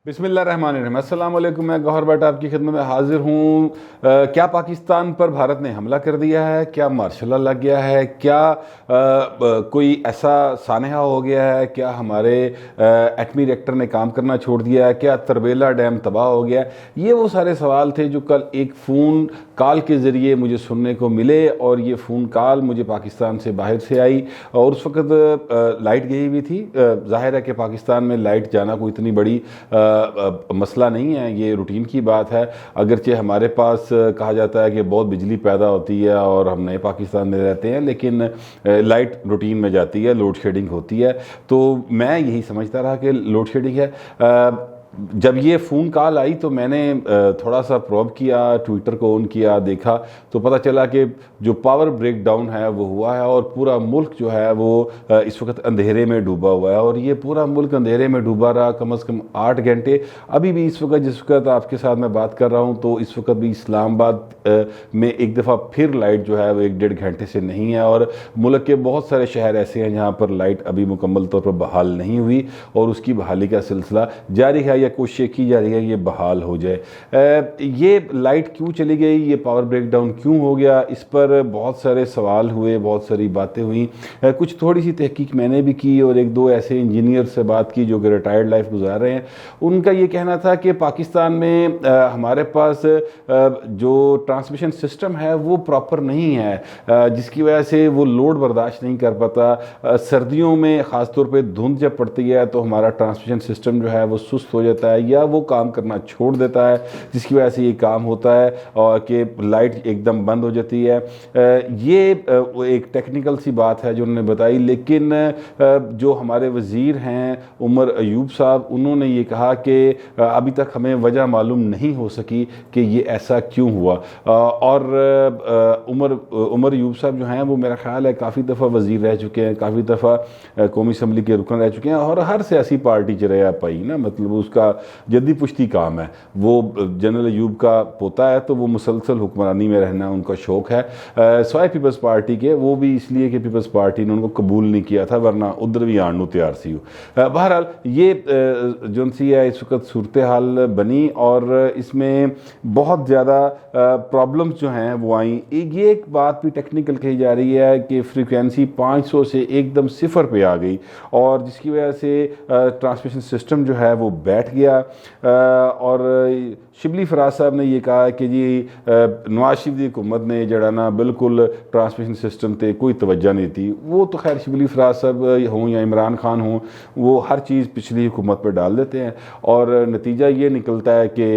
बिस्मिल्लाहिर्रहमानिर्रहीम। अस्सलाम वालेकुम। मैं गौहर भट्ट आपकी खिदमत में हाजिर हूँ। क्या पाकिस्तान पर भारत ने हमला कर दिया है? क्या मार्शल लॉ लग गया है? क्या कोई ऐसा सानहा हो गया है? क्या हमारे एटमी रिएक्टर ने काम करना छोड़ दिया है? क्या तरबेला डैम तबाह हो गया है? ये वो सारे सवाल थे जो कल एक फ़ोन कॉल के ज़रिए मुझे सुनने को मिले, और ये फ़ोन कॉल मुझे पाकिस्तान से बाहर से आई, और उस वक़्त लाइट गई हुई थी। ज़ाहिर है कि पाकिस्तान में लाइट जाना कोई इतनी बड़ी मसला नहीं है, ये रूटीन की बात है। अगरचे हमारे पास कहा जाता है कि बहुत बिजली पैदा होती है और हम नए पाकिस्तान में रहते हैं, लेकिन लाइट रूटीन में जाती है, लोड शेडिंग होती है। तो मैं यही समझता रहा कि लोड शेडिंग है। जब ये फ़ोन कॉल आई तो मैंने थोड़ा सा प्रोब किया, ट्विटर को ऑन किया, देखा तो पता चला कि जो पावर ब्रेक डाउन है वो हुआ है, और पूरा मुल्क जो है वो इस वक्त अंधेरे में डूबा हुआ है। और ये पूरा मुल्क अंधेरे में डूबा रहा कम से कम 8 घंटे। अभी भी इस वक्त जिस वक्त आपके साथ मैं बात कर रहा हूँ तो इस वक्त भी इस्लामाबाद में एक दफ़ा फिर लाइट जो है वो 1-1.5 घंटे से नहीं है, और मुल्क के बहुत सारे शहर ऐसे हैं जहाँ पर लाइट अभी मुकम्मल तौर पर बहाल नहीं हुई, और उसकी बहाली का सिलसिला जारी है, कोशिश की जा रही है ये बहाल हो जाए। ये लाइट क्यों चली गई, ये पावर ब्रेकडाउन क्यों हो गया, इस पर बहुत सारे सवाल हुए, बहुत सारी बातें हुई। कुछ थोड़ी सी तहकीक मैंने भी की, और 1-2 ऐसे इंजीनियर से बात की जो कि रिटायर्ड लाइफ गुजार रहे हैं। उनका ये कहना था कि पाकिस्तान में हमारे पास जो ट्रांसमिशन सिस्टम है वो प्रॉपर नहीं है, जिसकी वजह से वो लोड बर्दाश्त नहीं कर पाता। सर्दियों में ख़ासतौर पर धुंध जब पड़ती है तो हमारा ट्रांसमिशन सिस्टम जो है वो सुस्त हो जाता है या वो काम करना छोड़ देता है, जिसकी वजह से ये काम होता है और कि लाइट एकदम बंद हो जाती है। ये एक टेक्निकल सी बात है जो उन्होंने बताई, लेकिन जो हमारे वज़ीर हैं उमर अयूब साहब, उन्होंने ये कहा कि अभी तक हमें वजह मालूम नहीं हो सकी कि ये ऐसा क्यों हुआ। और उमर अयूब साहब जो हैं वो मेरा ख्याल है काफ़ी दफ़ा वज़ीर रह चुके हैं, काफ़ी दफ़ा कौमी असम्बली के रुकन रह चुके हैं, और हर सियासी पार्टी च रहा पाई ना, मतलब उसका जद्दी पुश्ती काम है। वो जनरल अयूब का पोता है तो वो मुसलसल हुक्मरानी में रहना उनका शौक़ है। सवाए पीपल्स पार्टी के, वो भी इसलिए कि पीपल्स पार्टी ने उनको कबूल नहीं किया था, वरना उधर भी आने तैयार सी हो। बहरहाल ये जो सी है इस वक्त सूरत हाल बनी, और इसमें बहुत ज़्यादा प्रॉब्लम्स जो हैं वो आई। एक बात भी टेक्निकल कही जा रही है कि फ्रीक्वेंसी 500 से एकदम 0 पे आ गई, और जिसकी वजह से ट्रांसमिशन सिस्टम जो है वो बैठ गया। और शिबली फराज साहब ने ये कहा कि जी नवाज शरीफ की हुकूमत ने जड़ा ना बिल्कुल ट्रांसमिशन सिस्टम पे कोई तवज्जो नहीं थी। वो तो खैर शिबली फराज साहब हों या इमरान खान हों, वो हर चीज़ पिछली हुकूमत पर डाल देते हैं, और नतीजा ये निकलता है कि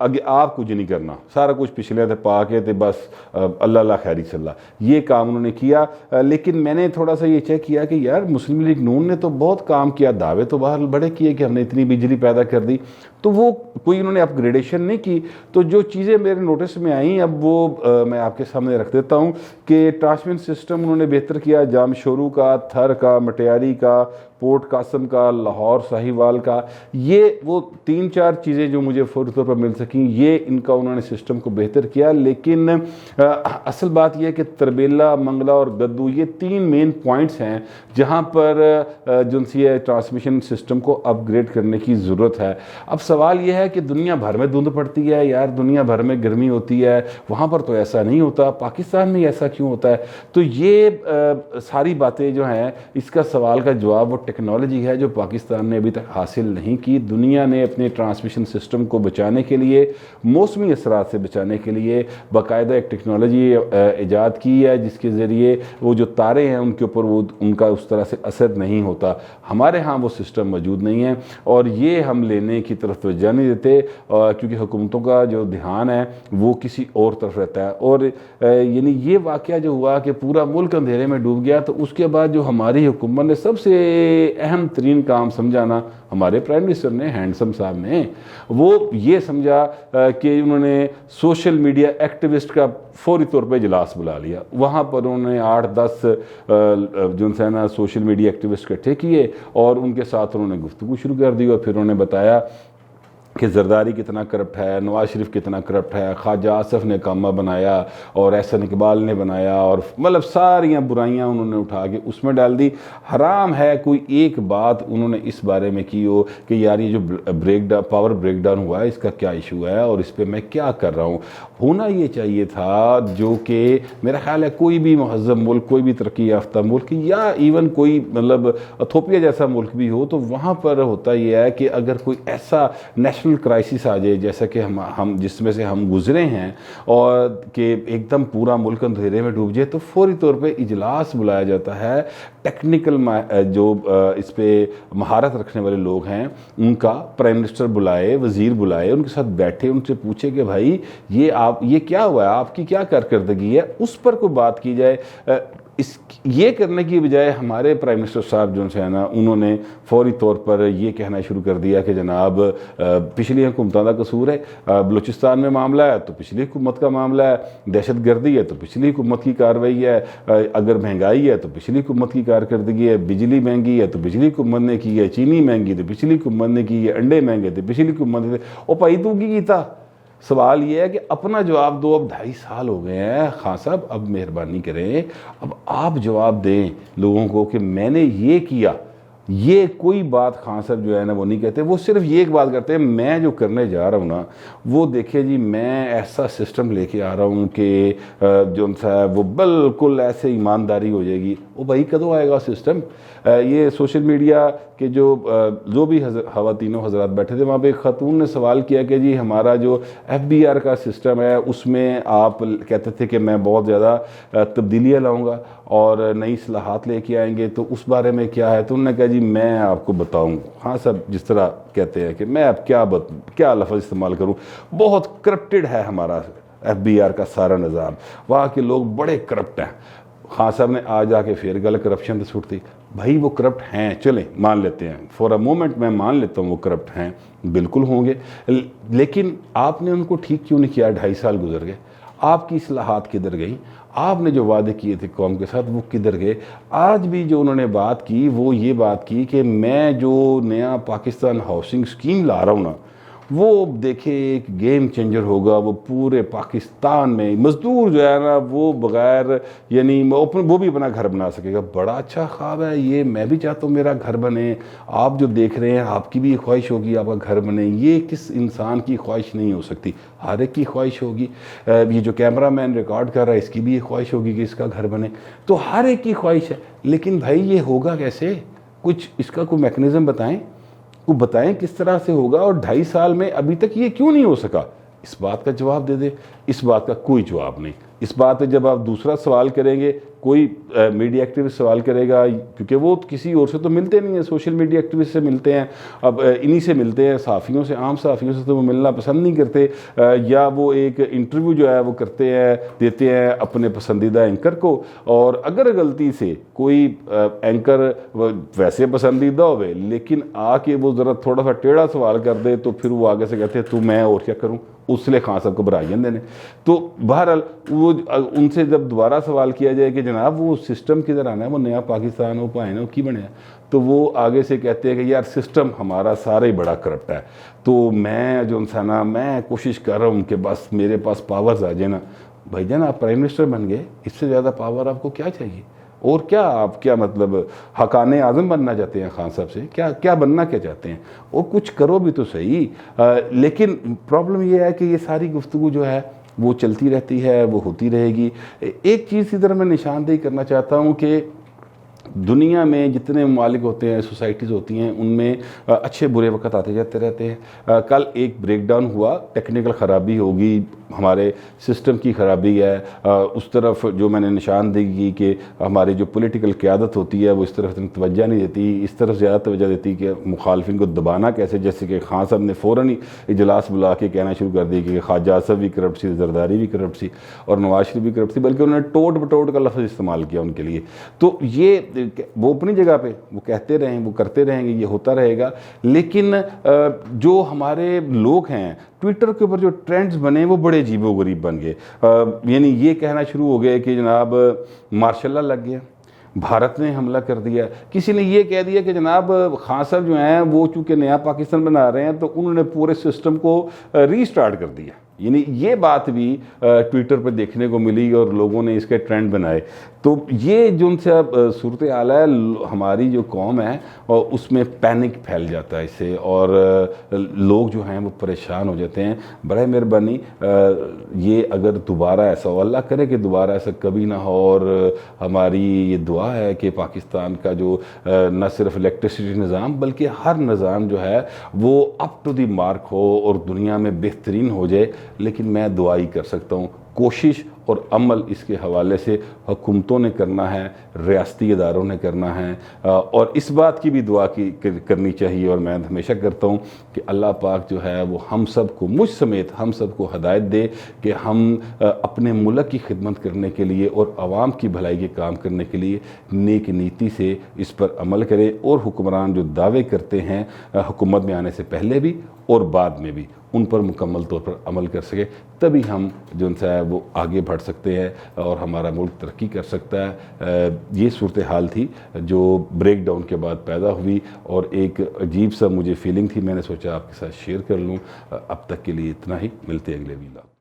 आगे आप कुछ नहीं करना, सारा कुछ पिछले थे पा के थे, बस अल्लाह खैरी सल्ला, ये काम उन्होंने किया। लेकिन मैंने थोड़ा सा ये चेक किया कि यार मुस्लिम लीग नून ने तो बहुत काम किया, दावे तो बाहर बड़े किए कि हमने इतनी बिजली पैदा कर दी, तो वो कोई उन्होंने अपग्रेडेशन नहीं की। तो जो चीज़ें मेरे नोटिस में आई अब वो मैं आपके सामने रख देता हूँ कि ट्रांसमिशन सिस्टम उन्होंने बेहतर किया, जामशोरू का, थर का, मटियारी का, पोर्ट कासम का, लाहौर साहिवाल का। ये वो 3-4 चीज़ें जो मुझे फौरी तौर पर मिल सकें, ये इनका उन्होंने सिस्टम को बेहतर किया। लेकिन असल बात यह है कि तरबेला, मंगला और गद्दू, ये 3 मेन पॉइंट्स हैं जहाँ पर जो सी ट्रांसमिशन सिस्टम को अपग्रेड करने की ज़रूरत है। अब सवाल यह है कि दुनिया भर में धुंध पड़ती है यार, दुनिया भर में गर्मी होती है, वहाँ पर तो ऐसा नहीं होता, पाकिस्तान में ऐसा क्यों होता है? तो ये सारी बातें जो हैं, इसका सवाल का जवाब वो टेक्नोलॉजी है जो पाकिस्तान ने अभी तक हासिल नहीं की। दुनिया ने अपने ट्रांसमिशन सिस्टम को बचाने के लिए, मौसमी असरात से बचाने के लिए बाकायदा एक टेक्नोलॉजी ईजाद की है, जिसके ज़रिए वो जो तारे हैं उनके ऊपर वो उनका उस तरह से असर नहीं होता। हमारे यहाँ वो सिस्टम मौजूद नहीं है, और ये हम लेने की तरफ तवज्जो नहीं देते, क्योंकि हुकूमतों का जो ध्यान है वो किसी और तरफ रहता है। और यानी ये वाक़या जो हुआ कि पूरा मुल्क अंधेरे में डूब गया, तो उसके बाद जो हमारी हुकूमत ने सबसे अहम तरीन काम समझा ना, हमारे प्राइम मिनिस्टर ने, हैंडसम साहब ने, वो ये समझा कि उन्होंने सोशल मीडिया एक्टिविस्ट का फौरी तौर पे इजलास बुला लिया। वहाँ पर उन्होंने 8-10 जो है ना सोशल मीडिया एक्टिविस्ट इकट्ठे किए, और उनके साथ उन्होंने गुफ्तगू शुरू कर दी, और फिर उन्होंने बताया कि जरदारी कितना करप्ट है, नवाज शरीफ कितना करप्ट है, ख्वाजा आसफ ने कामा बनाया और एहसन इकबाल ने बनाया, और मतलब सारियाँ बुराइयाँ उन्होंने उठा के उसमें डाल दी। हराम है कोई एक बात उन्होंने इस बारे में की हो कि यार ये जो पावर ब्रेकडाउन हुआ है इसका क्या इशू है और इस पर मैं क्या कर रहा हूँ। होना ये चाहिए था, जो कि मेरा ख्याल है कोई भी महज़्ज़ब मुल्क, कोई भी तरक्की याफ्ता मुल्क, या इवन कोई मतलब इथोपिया जैसा मुल्क भी हो, तो वहाँ पर होता यह है कि अगर कोई ऐसा नेशनल क्राइसिस आ जाए जैसा कि हम जिसमें से हम गुजरे हैं, और कि एकदम पूरा मुल्क अंधेरे में डूब जाए, तो फौरी तौर पे इजलास बुलाया जाता है। टेक्निकल जो इस पर महारत रखने वाले लोग हैं उनका प्राइम मिनिस्टर बुलाए, वज़ीर बुलाए, उनके साथ बैठे, उनसे पूछे कि भाई ये क्या हुआ है, आपकी क्या कारकर्दगी है, उस पर कोई बात की जाए। ये करने की बजाय हमारे प्राइम मिनिस्टर साहब जो है ना, उन्होंने फौरी तौर पर ये कहना शुरू कर दिया कि जनाब पिछली हुकूमतों का कसूर है, बलूचिस्तान में मामला है तो पिछली हुकूमत का मामला है, दहशत गर्दी है तो पिछली हुकूमत की कार्रवाई है, अगर महंगाई है तो पिछली हुकूमत की कारकर्दगी है, बिजली महंगी है तो पिछली हुकूमत ने की है, चीनी महंगी तो पिछली हुकूमत ने की है, अंडे महंगे तो पिछली हुकूमत ने। ओ भाई तू की था। सवाल ये है कि अपना जवाब दो। अब 2.5 साल हो गए हैं खान साहब, अब मेहरबानी करें, अब आप जवाब दें लोगों को कि मैंने ये किया। ये कोई बात खान साहब जो है ना वो नहीं कहते, वो सिर्फ ये एक बात करते हैं, मैं जो करने जा रहा हूँ ना वो देखिए जी, मैं ऐसा सिस्टम लेके आ रहा हूँ कि जो सा वो बिल्कुल ऐसे ईमानदारी हो जाएगी। वो भाई कदों आएगा सिस्टम? ये सोशल मीडिया के जो भी खवातीनों हजरात बैठे थे वहाँ पे एक खातून ने सवाल किया कि जी हमारा जो FBR का सिस्टम है उसमें आप कहते थे कि मैं बहुत ज़्यादा तब्दीलियाँ लाऊंगा और नई इस्लाहात लेके आएंगे, तो उस बारे में क्या है? तो उन्होंने कहा जी मैं आपको बताऊँ। हाँ सब जिस तरह कहते हैं कि मैं अब क्या लफ्ज़ इस्तेमाल करूँ, बहुत करप्टेड है हमारा FBR का सारा निज़ाम, वहाँ के लोग बड़े करप्ट हैं। खान साहब ने आज आके फिर गलत करप्शन तो छूटती। भाई वो करप्ट हैं, चलें मान लेते हैं, फॉर अ मोमेंट मैं मान लेता हूँ वो करप्ट हैं, बिल्कुल होंगे, लेकिन आपने उनको ठीक क्यों नहीं किया? 2.5 साल गुजर गए, आपकी इस्लाहात किधर गई? आपने जो वादे किए थे कौम के साथ वो किधर गए? आज भी जो उन्होंने बात की वो ये बात की कि मैं जो नया पाकिस्तान हाउसिंग स्कीम ला रहा हूँ ना, वो देखे एक गेम चेंजर होगा। वो पूरे पाकिस्तान में मज़दूर जो है ना वो बग़ैर यानी वो भी अपना घर बना सकेगा। बड़ा अच्छा ख्वाब है ये, मैं भी चाहता हूँ मेरा घर बने। आप जो देख रहे हैं आपकी भी ख्वाहिश होगी आपका घर बने। ये किस इंसान की ख्वाहिश नहीं हो सकती? हर एक की ख्वाहिश होगी। ये जो कैमरा मैन रिकॉर्ड कर रहा है इसकी भी ये ख्वाहिश होगी कि इसका घर बने। तो हर एक की ख्वाहिश है, लेकिन भाई ये होगा कैसे? कुछ इसका कोई मैकेनिज़्म बताएं, वो बताएं किस तरह से होगा। और 2.5 साल में अभी तक ये क्यों नहीं हो सका, इस बात का जवाब दे दे। इस बात का कोई जवाब नहीं। इस बात पे जब आप दूसरा सवाल करेंगे, कोई मीडिया एक्टिविस्ट सवाल करेगा, क्योंकि वो किसी और से तो मिलते नहीं है, सोशल मीडिया एक्टिविस्ट से मिलते हैं, अब इन्हीं से मिलते हैं, सहाफ़ियों से, आम सहाफ़ियों से तो वो मिलना पसंद नहीं करते, या वो एक इंटरव्यू जो है वो करते हैं, देते हैं अपने पसंदीदा एंकर को, और अगर गलती से कोई एंकर वैसे पसंदीदा होवे लेकिन आके वो ज़रा थोड़ा सा टेढ़ा सवाल कर दे, तो फिर वो आगे से कहते हैं तो मैं और क्या करूँ, उसलिए खान साहब को घबराइए देने। तो बहरहाल वो उनसे जब दोबारा सवाल किया जाए कि जनाब वो सिस्टम किधर आना है, वो नया पाकिस्तान वो पाए ना वो की बने, तो वो आगे से कहते हैं कि यार सिस्टम हमारा सारा ही बड़ा करप्ट है, तो मैं जो इंसान मैं कोशिश कर रहा हूँ कि बस मेरे पास पावर्स आ जाए ना। भाईजान आप प्राइम मिनिस्टर बन गए, इससे ज़्यादा पावर आपको क्या चाहिए? और क्या आप क्या मतलब हकाने आज़म बनना चाहते हैं खान साहब से? क्या क्या बनना क्या चाहते हैं? और कुछ करो भी तो सही। लेकिन प्रॉब्लम ये है कि ये सारी गुफ्तगू जो है वो चलती रहती है, वो होती रहेगी। एक चीज़ की तरह मैं निशानदेही करना चाहता हूँ कि दुनिया में जितने ममालिक होते हैं, सोसाइटीज़ होती हैं, उनमें अच्छे बुरे वक्त आते जाते रहते हैं। कल एक ब्रेकडाउन हुआ, टेक्निकल ख़राबी होगी, हमारे सिस्टम की ख़राबी है। उस तरफ जो मैंने निशानदेही की कि हमारी जो पॉलिटिकल क़यादत होती है वो इस तरफ इतनी तवज्जो नहीं देती, इस तरफ ज़्यादा तवज्जो देती कि मुखालफिन को दबाना कैसे। जैसे कि खान साहब ने फ़ौरन ही इजलास बुला के कहना शुरू कर दी कि ख्वाजा आसफ भी करप्ट सी, जरदारी भी करप्ट सी और नवाज शरीफ भी करप्ट सी, बल्कि उन्होंने टोट बटोट का लफ्ज़ इस्तेमाल किया उनके लिए। तो ये वो अपनी जगह पे वो कहते रहें, वो करते रहेंगे, ये होता रहेगा। लेकिन जो हमारे लोग हैं ट्विटर के ऊपर जो ट्रेंड्स बने वो बड़े अजीबोगरीब बन गए। यानी ये कहना शुरू हो गए कि जनाब मार्शल लॉ लग गया, भारत ने हमला कर दिया। किसी ने ये कह दिया कि जनाब खान साहब जो हैं वो चूँकि नया पाकिस्तान बना रहे हैं तो उन्होंने पूरे सिस्टम को रीस्टार्ट कर दिया। यानी ये बात भी ट्विटर पर देखने को मिली और लोगों ने इसके ट्रेंड बनाए। तो ये जो उनसे सूरत हाल है, हमारी जो कौम है और उसमें पैनिक फैल जाता है इससे, और लोग जो हैं वो परेशान हो जाते हैं। बड़े मेहरबानी ये अगर दोबारा ऐसा हो, अल्लाह करे कि दोबारा ऐसा कभी ना हो, और हमारी ये दुआ है कि पाकिस्तान का जो न सिर्फ इलेक्ट्रिसिटी निज़ाम बल्कि हर निज़ाम जो है वो अप टू दी मार्क हो और दुनिया में बेहतरीन हो जाए। लेकिन मैं दुआ ही कर सकता हूँ। कोशिश और अमल इसके हवाले से हुकूमतों ने करना है, रियासती इदारों ने करना है, और इस बात की भी दुआ करनी चाहिए, और मैं हमेशा करता हूँ कि अल्लाह पाक जो है वो हम सब को, मुझ समेत हम सब को हदायत दे कि हम अपने मुल्क की खिदमत करने के लिए और आवाम की भलाई के काम करने के लिए नेक नीति से इस पर अमल करें, और हुक्मरान जो दावे करते हैं हुकूमत में आने से पहले भी और बाद में भी उन पर मुकम्मल तौर पर अमल कर सके, तभी हम जो उनसे है वो आगे बढ़ सकते हैं और हमारा मुल्क तरक्की कर सकता है। ये सूरत हाल थी जो ब्रेक डाउन के बाद पैदा हुई, और एक अजीब सा मुझे फीलिंग थी, मैंने सोचा आपके साथ शेयर कर लूँ। अब तक के लिए इतना ही, मिलते हैं अगले वीडियो।